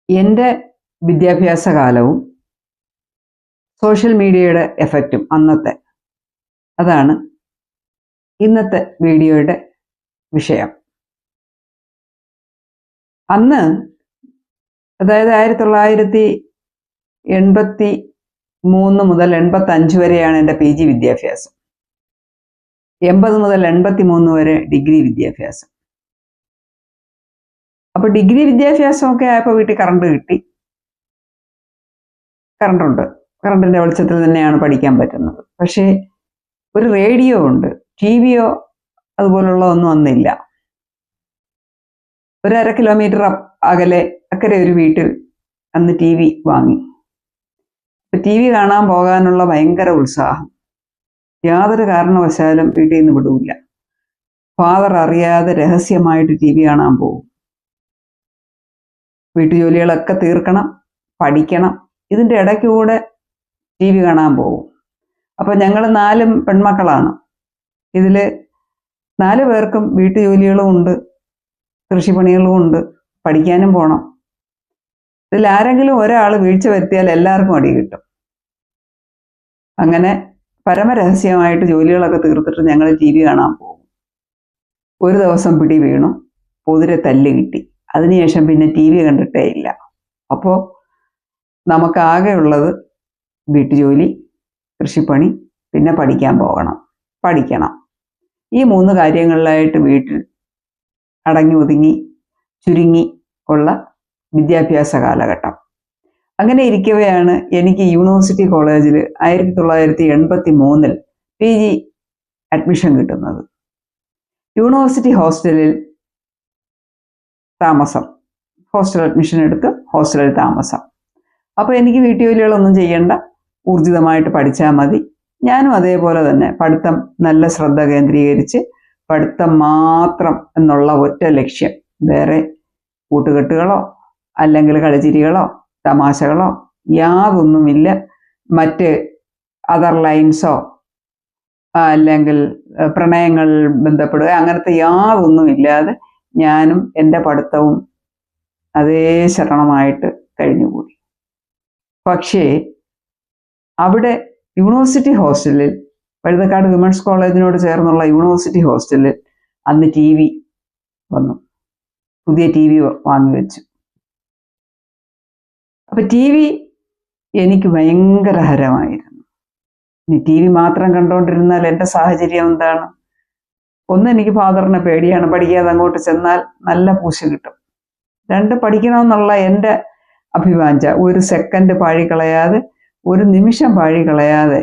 എൻ്റെ വിദ്യാഭ്യാസ കാലവും സോഷ്യൽ മീഡിയയുടെ എഫക്റ്റും അതാണ് ഇന്നത്തെ വീഡിയോയുടെ വിഷയം. അന്ന്, അതായത് 1983 മുതൽ 85 വരെയാണ് എൻ്റെ PG വിദ്യാഭ്യാസം. 80 മുതൽ 83 വരെ ഡിഗ്രി വിദ്യാഭ്യാസം. അപ്പോൾ ഡിഗ്രി വിദ്യാഭ്യാസമൊക്കെ ആയപ്പോൾ വീട്ടിൽ കറണ്ട് കിട്ടി. കറണ്ടുണ്ട്, കറണ്ടിൻ്റെ വെളിച്ചത്തിൽ തന്നെയാണ് പഠിക്കാൻ പറ്റുന്നത്. പക്ഷേ ഒരു റേഡിയോ ഉണ്ട്, TV അതുപോലുള്ള ഒന്നും അന്നില്ല. ഒരു 1/2 കിലോമീറ്റർ അകലെ അക്കരെ ഒരു വീട്ടിൽ അന്ന് TV വാങ്ങി. അപ്പം TV കാണാൻ പോകാനുള്ള ഭയങ്കര ഉത്സാഹം. യാതൊരു കാരണവശാലും വീട്ടിൽ നിന്ന് വിടൂല്ല. ഫാദർ അറിയാതെ രഹസ്യമായിട്ട് TV കാണാൻ പോകും. വീട്ടുജോലികളൊക്കെ തീർക്കണം, പഠിക്കണം, ഇതിൻ്റെ ഇടയ്ക്ക് കൂടെ TV കാണാൻ പോകും. അപ്പം ഞങ്ങൾ 4 പെൺമക്കളാണ്. ഇതിൽ 4 പേർക്കും വീട്ടുജോലികളും ഉണ്ട്, കൃഷിപ്പണികളും ഉണ്ട്, പഠിക്കാനും പോകണം. ഇതിൽ ആരെങ്കിലും ഒരാൾ വീഴ്ച വരുത്തിയാൽ എല്ലാവർക്കും അടി കിട്ടും. അങ്ങനെ പരമരഹസ്യമായിട്ട് ജോലികളൊക്കെ തീർത്തിട്ട് ഞങ്ങൾ TV കാണാൻ പോകും. ഒരു ദിവസം പിടി വീണു, പൊതിരെ തല്ല് കിട്ടി. അതിനുശേഷം പിന്നെ TV കണ്ടിട്ടേ ഇല്ല. അപ്പോൾ നമുക്കാകെയുള്ളത് വീട്ടുജോലി, കൃഷിപ്പണി, പിന്നെ പഠിക്കാൻ പോകണം, പഠിക്കണം. ഈ 3 കാര്യങ്ങളിലായിട്ട് വീട്ടിൽ അടങ്ങി ഒതുങ്ങി ചുരുങ്ങി ഉള്ള വിദ്യാഭ്യാസ കാലഘട്ടം. അങ്ങനെ ഇരിക്കവെയാണ് എനിക്ക് യൂണിവേഴ്സിറ്റി കോളേജിൽ 1983 PG അഡ്മിഷൻ കിട്ടുന്നത്. യൂണിവേഴ്സിറ്റി ഹോസ്റ്റലിൽ താമസം, ഹോസ്റ്റൽ അഡ്മിഷൻ എടുത്ത് ഹോസ്റ്റലിൽ താമസം. അപ്പോൾ എനിക്ക് വീട്ടുജോലികളൊന്നും ചെയ്യണ്ട, ഊർജിതമായിട്ട് പഠിച്ചാൽ മതി. ഞാനും അതേപോലെ തന്നെ പഠിത്തം നല്ല ശ്രദ്ധ കേന്ദ്രീകരിച്ച് പഠിത്തം മാത്രം എന്നുള്ള ഒറ്റ ലക്ഷ്യം. വേറെ കൂട്ടുകെട്ടുകളോ അല്ലെങ്കിൽ കളിച്ചിരികളോ തമാശകളോ യാതൊന്നുമില്ല. മറ്റ് അതർ ലൈൻസോ അല്ലെങ്കിൽ പ്രണയങ്ങൾ ബന്ധപ്പെടുക അങ്ങനത്തെ യാതൊന്നുമില്ലാതെ ഞാനും എൻ്റെ പഠിത്തവും അതേ ശരണമായിട്ട് കഴിഞ്ഞുകൂടി. പക്ഷേ അവിടെ യൂണിവേഴ്സിറ്റി ഹോസ്റ്റലിൽ, വഴുതക്കാട് വിമൻസ് കോളേജിനോട് ചേർന്നുള്ള യൂണിവേഴ്സിറ്റി ഹോസ്റ്റലിൽ അന്ന് TV വന്നു. പുതിയ TV വാങ്ങി വെച്ചു. അപ്പം TV എനിക്ക് ഭയങ്കര ഹരമായിരുന്നു. ഇനി TV മാത്രം കണ്ടുകൊണ്ടിരുന്നാൽ എൻ്റെ സാഹചര്യം എന്താണ്? ഒന്ന്, എനിക്ക് ഫാദറിനെ പേടിയാണ്, പഠിക്കാതെ അങ്ങോട്ട് ചെന്നാൽ നല്ല പൂശ് കിട്ടും. 2, പഠിക്കണമെന്നുള്ള എൻ്റെ അഭിവാഞ്ച ഒരു സെക്കൻഡ് പാഴിക്കളയാതെ, ഒരു നിമിഷം പാഴിക്കളയാതെ,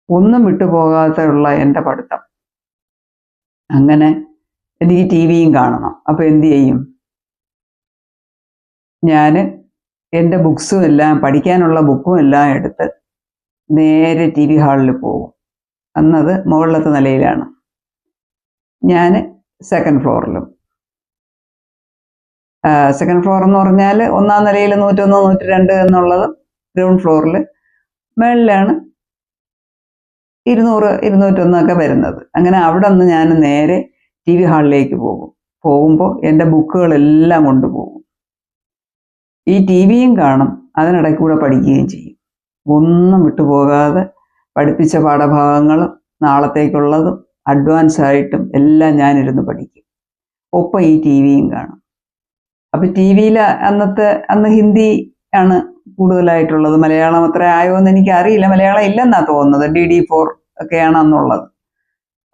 ഒന്നും വിട്ടുപോകാത്തുള്ള എൻ്റെ പഠിത്തം. അങ്ങനെ എനിക്ക് TVയും കാണണം. അപ്പോൾ എന്തു ചെയ്യും? ഞാൻ എൻ്റെ ബുക്സും എല്ലാം, പഠിക്കാനുള്ള ബുക്കും എല്ലാം എടുത്ത് നേരെ TV ഹാളിൽ പോകും. അന്നത് മുകളിലത്തെ നിലയിലാണ്, ഞാൻ സെക്കൻഡ് ഫ്ലോറിലും. സെക്കൻഡ് ഫ്ലോർ എന്ന് പറഞ്ഞാൽ 1ാം നിലയിൽ 101, 102 എന്നുള്ളത് ഗ്രൗണ്ട് ഫ്ലോറിൽ, മുകളിലാണ് 200, 201 ഒക്കെ വരുന്നത്. അങ്ങനെ അവിടെ നിന്ന് ഞാൻ നേരെ TV ഹാളിലേക്ക് പോകുമ്പോൾ എൻ്റെ ബുക്കുകളെല്ലാം കൊണ്ടുപോകും. ഈ TVയും കാണും, അതിനിടയ്ക്ക് കൂടെ പഠിക്കുകയും ചെയ്യും. ഒന്നും വിട്ടുപോകാതെ പഠിപ്പിച്ച പാഠഭാഗങ്ങളും നാളത്തേക്കുള്ളതും അഡ്വാൻസ് ആയിട്ടും എല്ലാം ഞാനിരുന്ന് പഠിക്കും. ഒപ്പം ഈ TVയും കാണും. അപ്പം TVയിൽ അന്ന് ഹിന്ദി ആണ് കൂടുതലായിട്ടുള്ളത്. മലയാളം അത്ര ആയോ എന്ന് എനിക്കറിയില്ല. മലയാളം ഇല്ലെന്നാണ് തോന്നുന്നത്. DD4 ഒക്കെയാണ് അന്നുള്ളത്.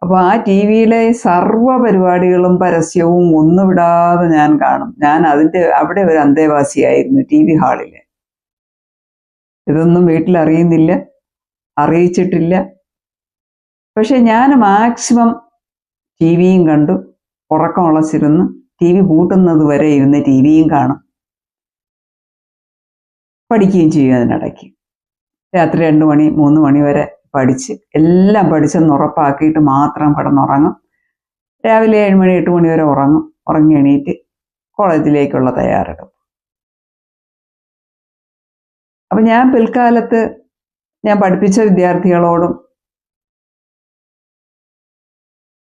അപ്പോൾ ആ TVയിലെ സർവ്വ പരിപാടികളും പരസ്യവും ഒന്നും വിടാതെ ഞാൻ കാണും. ഞാൻ അവിടെ ഒരു അന്തേവാസിയായിരുന്നു TV ഹാളിൽ. ഇതൊന്നും വീട്ടിൽ അറിയിച്ചിട്ടില്ല. പക്ഷെ ഞാൻ മാക്സിമം TVയും കണ്ടു, ഉറക്കം ഉളച്ചിരുന്ന് TV പൂട്ടുന്നത് വരെ ഇരുന്ന് TVയും കാണും, പഠിക്കുകയും ചെയ്യും. അതിനിടയ്ക്ക് രാത്രി 2 മണി 3 മണി വരെ പഠിച്ച് എല്ലാം പഠിച്ചെന്ന് ഉറപ്പാക്കിയിട്ട് മാത്രം കിടന്നുറങ്ങും. രാവിലെ 7 മണി 8 മണി വരെ ഉറങ്ങും. ഉറങ്ങി എണീറ്റ് കോളേജിലേക്കുള്ള തയ്യാറെടുപ്പ്. അപ്പം ഞാൻ പിൽക്കാലത്ത് ഞാൻ പഠിപ്പിച്ച വിദ്യാർത്ഥികളോടും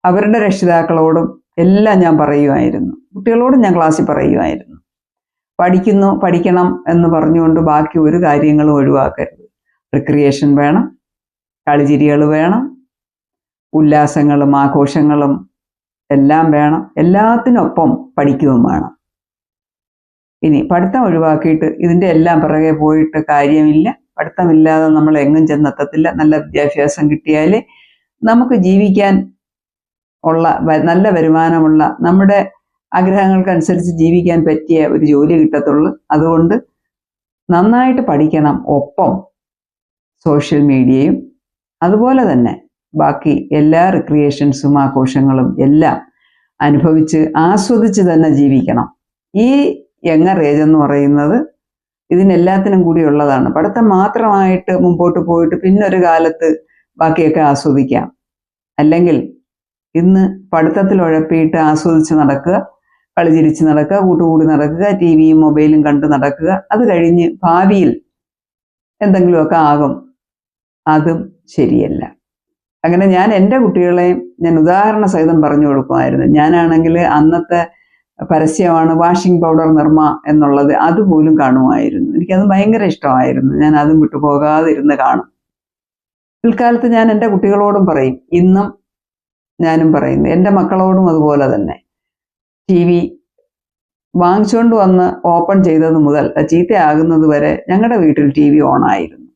അവരുടെ രക്ഷിതാക്കളോടും എല്ലാം ഞാൻ പറയുമായിരുന്നു. കുട്ടികളോടും ഞാൻ ക്ലാസ്സിൽ പറയുമായിരുന്നു. പഠിക്കണം എന്ന് പറഞ്ഞുകൊണ്ട് ബാക്കി ഒരു കാര്യങ്ങളും ഒഴിവാക്കരുത്. റിക്രിയേഷൻ വേണം, കളിചിരികൾ വേണം, ഉല്ലാസങ്ങളും ആഘോഷങ്ങളും എല്ലാം വേണം. എല്ലാത്തിനൊപ്പം പഠിക്കുകയും വേണം. ഇനി പഠിത്തം ഒഴിവാക്കിയിട്ട് ഇതിൻ്റെ എല്ലാം പിറകെ പോയിട്ട് കാര്യമില്ല. പഠിത്തമില്ലാതെ നമ്മൾ എങ്ങും ചെന്നെത്തത്തില്ല. നല്ല വിദ്യാഭ്യാസം കിട്ടിയാൽ നമുക്ക് ജീവിക്കാൻ ഉള്ള നല്ല വരുമാനമുള്ള നമ്മുടെ ആഗ്രഹങ്ങൾക്കനുസരിച്ച് ജീവിക്കാൻ പറ്റിയ ഒരു ജോലി കിട്ടത്തുള്ളൂ. അതുകൊണ്ട് നന്നായിട്ട് പഠിക്കണം. ഒപ്പം സോഷ്യൽ മീഡിയയും അതുപോലെ തന്നെ ബാക്കി എല്ലാ റിക്രിയേഷൻസും ആഘോഷങ്ങളും എല്ലാം അനുഭവിച്ച് ആസ്വദിച്ച് തന്നെ ജീവിക്കണം. ഈ യങ്ങർ ഏജ് എന്ന് പറയുന്നത് ഇതിനെല്ലാത്തിനും കൂടി ഉള്ളതാണ്. പഠിത്തം മാത്രമായിട്ട് മുമ്പോട്ട് പോയിട്ട് പിന്നൊരു കാലത്ത് ബാക്കിയൊക്കെ ആസ്വദിക്കാം. അല്ലെങ്കിൽ ഇന്ന് പഠിത്തത്തിൽ ഉഴപ്പിയിട്ട് ആസ്വദിച്ച് നടക്കുക, കളിച്ചിരിച്ച് നടക്കുക, കൂട്ടുകൂടി നടക്കുക, ടി വിയും മൊബൈലും കണ്ട് നടക്കുക. അത് കഴിഞ്ഞ് ഭാവിയിൽ എന്തെങ്കിലുമൊക്കെ ആകും. അതും ശരിയല്ല. അങ്ങനെ ഞാൻ എൻ്റെ കുട്ടികളെയും ഞാൻ ഉദാഹരണ സഹിതം പറഞ്ഞു കൊടുക്കുമായിരുന്നു. ഞാനാണെങ്കിൽ അന്നത്തെ പരസ്യമാണ് വാഷിംഗ് പൗഡർ നിർമ്മ എന്നുള്ളത്, അതുപോലും കാണുമായിരുന്നു. എനിക്കത് ഭയങ്കര ഇഷ്ടമായിരുന്നു. ഞാൻ അതും വിട്ടുപോകാതിരുന്ന് കാണും. പിൽക്കാലത്ത് ഞാൻ എൻ്റെ കുട്ടികളോടും പറയും, ഇന്നും ഞാനും പറയുന്നു, എൻ്റെ മക്കളോടും അതുപോലെ തന്നെ. ടി വി വാങ്ങിച്ചുകൊണ്ട് വന്ന് ഓപ്പൺ ചെയ്തത് മുതൽ ചീത്തയാകുന്നത് വരെ ഞങ്ങളുടെ വീട്ടിൽ ടി വി ഓണായിരുന്നു.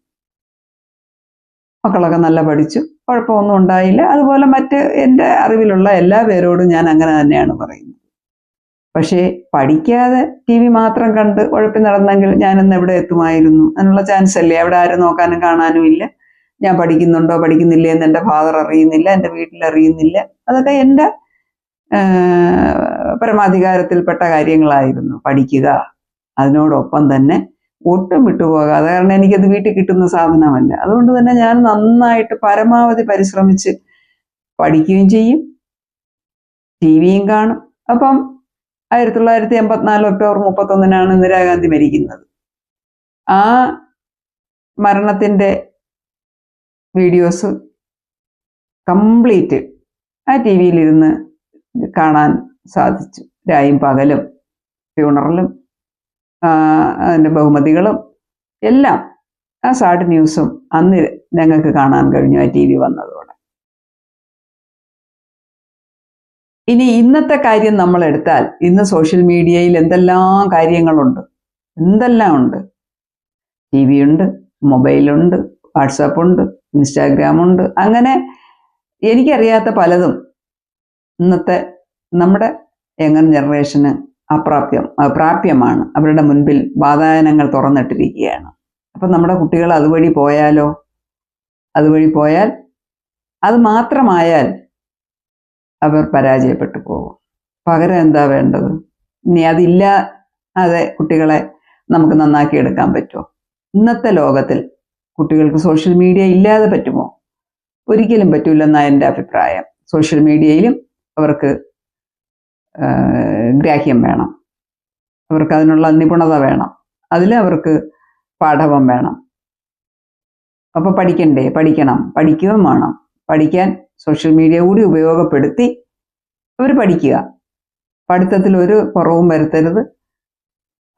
മക്കളൊക്കെ നല്ല പഠിച്ചു, കുഴപ്പമൊന്നും ഉണ്ടായില്ല. അതുപോലെ മറ്റ് എൻ്റെ അറിവിലുള്ള എല്ലാ പേരോടും ഞാൻ അങ്ങനെ തന്നെയാണ് പറയുന്നത്. പക്ഷേ പഠിക്കാതെ ടി വി മാത്രം കണ്ട് ഉഴപ്പി നടന്നെങ്കിൽ ഞാനിന്ന് എവിടെ എത്തുമായിരുന്നു? അതിനുള്ള ചാൻസ് അല്ലേ? അവിടെ ആരും നോക്കാനും കാണാനും ഇല്ല. ഞാൻ പഠിക്കുന്നുണ്ടോ പഠിക്കുന്നില്ലേ എന്ന് എൻ്റെ ഫാദർ അറിയുന്നില്ല, എൻ്റെ വീട്ടിൽ അറിയുന്നില്ല. അതൊക്കെ എൻ്റെ പരമാധികാരത്തിൽപ്പെട്ട കാര്യങ്ങളായിരുന്നു. പഠിക്കുക, അതിനോടൊപ്പം തന്നെ ഒട്ടും വിട്ടുപോകാതെ. കാരണം എനിക്കത് വീട്ടിൽ കിട്ടുന്ന സാധനമല്ല. അതുകൊണ്ട് തന്നെ ഞാൻ നന്നായിട്ട് പരമാവധി പരിശ്രമിച്ച് പഠിക്കുകയും ചെയ്യും, ടി വിയും കാണും. അപ്പം 1984 ഒക്ടോബർ 31 ഇന്ദിരാഗാന്ധി മരിക്കുന്നത്. ആ മരണത്തിൻ്റെ വീഡിയോസ് കംപ്ലീറ്റ് ആ ടി വിയിലിരുന്ന് കാണാൻ സാധിച്ചു. രായും പകലും ഫ്യൂണറലും അതിൻ്റെ ബഹുമതികളും എല്ലാം ആ സാഡ് ന്യൂസും അന്ന് ഞങ്ങൾക്ക് കാണാൻ കഴിഞ്ഞു ആ ടി വി വന്നതോടെ. ഇനി ഇന്നത്തെ കാര്യം നമ്മൾ എടുത്താൽ ഇന്ന് സോഷ്യൽ മീഡിയയിൽ എന്തെല്ലാം കാര്യങ്ങളുണ്ട്, എന്തെല്ലാം ഉണ്ട്. ടി വി ഉണ്ട്, മൊബൈലുണ്ട്, വാട്സാപ്പ് ഉണ്ട്, ഇൻസ്റ്റാഗ്രാമുണ്ട്. അങ്ങനെ എനിക്കറിയാത്ത പലതും ഇന്നത്തെ നമ്മുടെ യങ്ങർ ജനറേഷന് പ്രാപ്യമാണ്. അവരുടെ മുൻപിൽ വാതായനങ്ങൾ തുറന്നിട്ടിരിക്കുകയാണ്. അപ്പം നമ്മുടെ കുട്ടികൾ അതുവഴി പോയാലോ? അതുവഴി പോയാൽ, അത് മാത്രമായാൽ അവർ പരാജയപ്പെട്ടു പോകും. പകരം എന്താ വേണ്ടത്? ഇനി അതില്ലാതെ കുട്ടികളെ നമുക്ക് നന്നാക്കി എടുക്കാൻ പറ്റുമോ? ഇന്നത്തെ ലോകത്തിൽ കുട്ടികൾക്ക് സോഷ്യൽ മീഡിയ ഇല്ലാതെ പറ്റുമോ? ഒരിക്കലും പറ്റൂലെന്നാണ് എൻ്റെ അഭിപ്രായം. സോഷ്യൽ മീഡിയയിലും അവർക്ക് ഗ്രാഹ്യം വേണം, അവർക്ക് അതിനുള്ള നിപുണത വേണം, അതിൽ അവർക്ക് പാഠവം വേണം. അപ്പോൾ പഠിക്കുകയും വേണം. പഠിക്കാൻ സോഷ്യൽ മീഡിയ കൂടി ഉപയോഗപ്പെടുത്തി അവർ പഠിക്കുക. പഠിത്തത്തിൽ ഒരു കുറവും വരുത്തരുത്.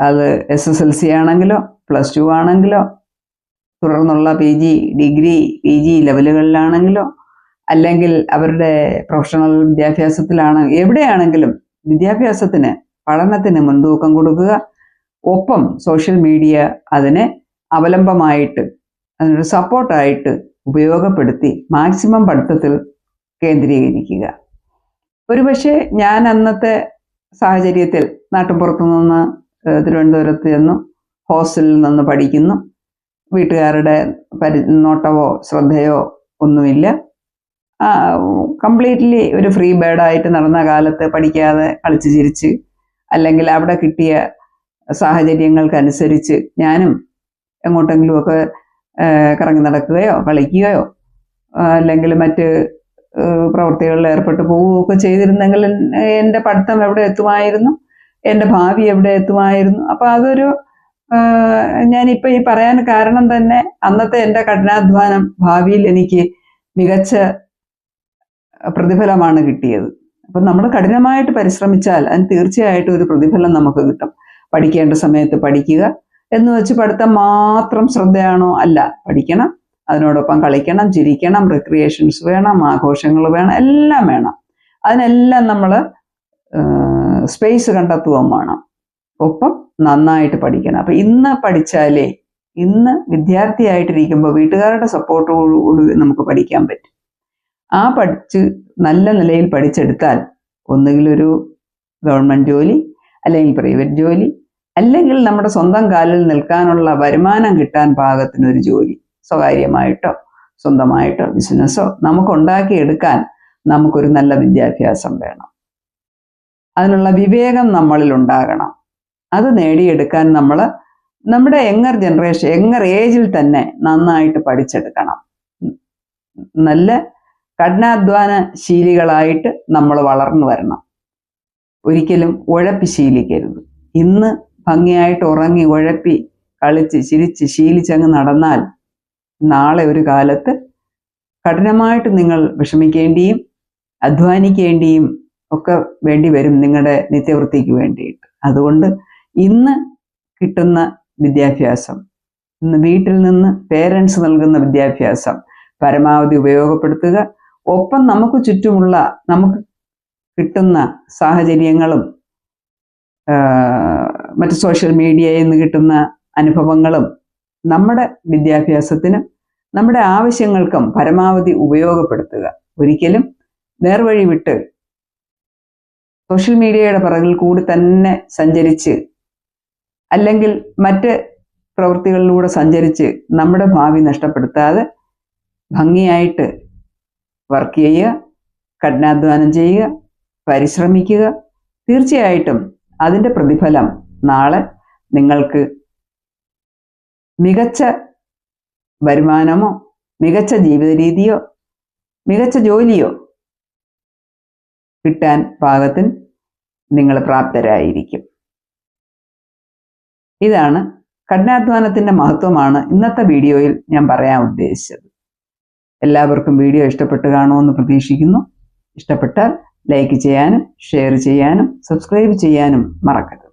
അത് SSLC ആണെങ്കിലോ +2 ആണെങ്കിലോ തുടർന്നുള്ള PG, ഡിഗ്രി, PG ലെവലുകളിലാണെങ്കിലോ അല്ലെങ്കിൽ അവരുടെ പ്രൊഫഷണൽ എവിടെയാണെങ്കിലും വിദ്യാഭ്യാസത്തിന്, പഠനത്തിന് മുൻതൂക്കം കൊടുക്കുക. ഒപ്പം സോഷ്യൽ മീഡിയ അതിനെ അവലംബമായിട്ട്, അതിനൊരു സപ്പോർട്ടായിട്ട് ഉപയോഗപ്പെടുത്തി മാക്സിമം പഠിത്തത്തിൽ കേന്ദ്രീകരിക്കുക. ഒരുപക്ഷെ ഞാൻ അന്നത്തെ സാഹചര്യത്തിൽ നാട്ടുപുറത്തു നിന്ന് തിരുവനന്തപുരത്ത് ചെന്നു ഹോസ്റ്റലിൽ നിന്ന് പഠിക്കുന്നു. വീട്ടുകാരുടെ നോട്ടമോ ശ്രദ്ധയോ ഒന്നുമില്ല. കംപ്ലീറ്റ്ലി ഒരു ഫ്രീ ബേർഡായിട്ട് നടന്ന കാലത്ത് പഠിക്കാതെ കളിച്ച് ചിരിച്ച്, അല്ലെങ്കിൽ അവിടെ കിട്ടിയ സാഹചര്യങ്ങൾക്കനുസരിച്ച് ഞാനും എങ്ങോട്ടെങ്കിലുമൊക്കെ കറങ്ങി നടക്കുകയോ കളിക്കുകയോ അല്ലെങ്കിൽ മറ്റ് പ്രവൃത്തികളിൽ ഏർപ്പെട്ട് പോവുകയൊക്കെ ചെയ്തിരുന്നെങ്കിൽ എൻ്റെ പഠിത്തം എവിടെ എത്തുമായിരുന്നു? എൻ്റെ ഭാവി എവിടെ എത്തുമായിരുന്നു? അപ്പോൾ അതൊരു ഞാനിപ്പോൾ ഈ പറയാൻ കാരണം തന്നെ അന്നത്തെ എൻ്റെ കഠിനാധ്വാനം ഭാവിയിൽ എനിക്ക് മികച്ച പ്രതിഫലമാണ് കിട്ടിയത്. അപ്പം നമ്മൾ കഠിനമായിട്ട് പരിശ്രമിച്ചാൽ അതിന് തീർച്ചയായിട്ടും ഒരു പ്രതിഫലം നമുക്ക് കിട്ടും. പഠിക്കേണ്ട സമയത്ത് പഠിക്കുക എന്ന് വെച്ച് പഠിത്തം മാത്രം ശ്രദ്ധയാണോ? അല്ല, പഠിക്കണം, അതിനോടൊപ്പം കളിക്കണം, ചിരിക്കണം, റിക്രിയേഷൻസ് വേണം, ആഘോഷങ്ങൾ വേണം, എല്ലാം വേണം. അതിനെല്ലാം നമ്മൾ സ്പേസ് കണ്ടെത്തുകയും വേണം. ഒപ്പം നന്നായിട്ട് പഠിക്കണം. അപ്പം ഇന്ന് പഠിച്ചാലേ, ഇന്ന് വിദ്യാർത്ഥിയായിട്ടിരിക്കുമ്പോൾ വീട്ടുകാരുടെ സപ്പോർട്ടോടുകൂടി നമുക്ക് പഠിക്കാൻ പറ്റും. ആ പഠിച്ച് നല്ല നിലയിൽ പഠിച്ചെടുത്താൽ ഒന്നുകിലൊരു ഗവൺമെൻറ് ജോലി, അല്ലെങ്കിൽ പ്രൈവറ്റ് ജോലി, അല്ലെങ്കിൽ നമ്മുടെ സ്വന്തം കാലിൽ നിൽക്കാനുള്ള വരുമാനം കിട്ടാൻ പാകത്തിനൊരു ജോലി, സ്വകാര്യമായിട്ടോ സ്വന്തമായിട്ടോ ബിസിനസ്സോ നമുക്ക് ഉണ്ടാക്കിയെടുക്കാൻ നമുക്കൊരു നല്ല വിദ്യാഭ്യാസം വേണം. അതിനുള്ള വിവേകം നമ്മളിൽ ഉണ്ടാകണം. അത് നേടിയെടുക്കാൻ നമ്മൾ നമ്മുടെ യങ്ങർ ജനറേഷൻ, യങ്ങർ ഏജിൽ തന്നെ നന്നായിട്ട് പഠിച്ചെടുക്കണം. നല്ല കഠിനാധ്വാന ശീലികളായിട്ട് നമ്മൾ വളർന്നു വരണം. ഒരിക്കലും ഉഴപ്പി ശീലിക്കരുത്. ഇന്ന് ഭംഗിയായിട്ട് ഉറങ്ങി ഉഴപ്പി കളിച്ച് ചിരിച്ച് ശീലിച്ചങ്ങ് നടന്നാൽ നാളെ ഒരു കാലത്ത് കഠിനമായിട്ട് നിങ്ങൾ വിഷമിക്കേണ്ടിയും അധ്വാനിക്കേണ്ടിയും ഒക്കെ വേണ്ടി വരും നിങ്ങളുടെ നിത്യവൃത്തിക്ക് വേണ്ടിയിട്ട്. അതുകൊണ്ട് ഇന്ന് കിട്ടുന്ന വിദ്യാഭ്യാസം, ഇന്ന് വീട്ടിൽ നിന്ന് പേരൻസ് നൽകുന്ന വിദ്യാഭ്യാസം പരമാവധി ഉപയോഗപ്പെടുത്തുക. ഒപ്പം നമുക്ക് ചുറ്റുമുള്ള നമുക്ക് കിട്ടുന്ന സാഹചര്യങ്ങളും മറ്റ് സോഷ്യൽ മീഡിയയിൽ നിന്ന് കിട്ടുന്ന അനുഭവങ്ങളും നമ്മുടെ വിദ്യാഭ്യാസത്തിനും നമ്മുടെ ആവശ്യങ്ങൾക്കും പരമാവധി ഉപയോഗപ്പെടുത്തുക. ഒരിക്കലും നേർവഴി വിട്ട് സോഷ്യൽ മീഡിയയുടെ പിറകിൽ കൂടി തന്നെ സഞ്ചരിച്ച്, അല്ലെങ്കിൽ മറ്റ് പ്രവൃത്തികളിലൂടെ സഞ്ചരിച്ച് നമ്മുടെ ഭാവി നഷ്ടപ്പെടുത്താതെ ഭംഗിയായിട്ട് വർക്ക് ചെയ്യുക, കഠിനാധ്വാനം ചെയ്യുക, പരിശ്രമിക്കുക. തീർച്ചയായിട്ടും അതിൻ്റെ പ്രതിഫലം നാളെ നിങ്ങൾക്ക് മികച്ച വരുമാനമോ മികച്ച ജീവിത രീതിയോ മികച്ച ജോലിയോ കിട്ടാൻ പാകത്തിന് നിങ്ങൾ പ്രാപ്തരായിരിക്കും. ഇതാണ് കഠിനാധ്വാനത്തിൻ്റെ മഹത്വമാണ് ഇന്നത്തെ വീഡിയോയിൽ ഞാൻ പറയാൻ ഉദ്ദേശിച്ചത്. എല്ലാവർക്കും വീഡിയോ ഇഷ്ടപ്പെട്ട് കാണുമെന്ന് പ്രതീക്ഷിക്കുന്നു. ഇഷ്ടപ്പെട്ടാൽ ലൈക്ക് ചെയ്യാനും ഷെയർ ചെയ്യാനും സബ്സ്ക്രൈബ് ചെയ്യാനും മറക്കരുത്.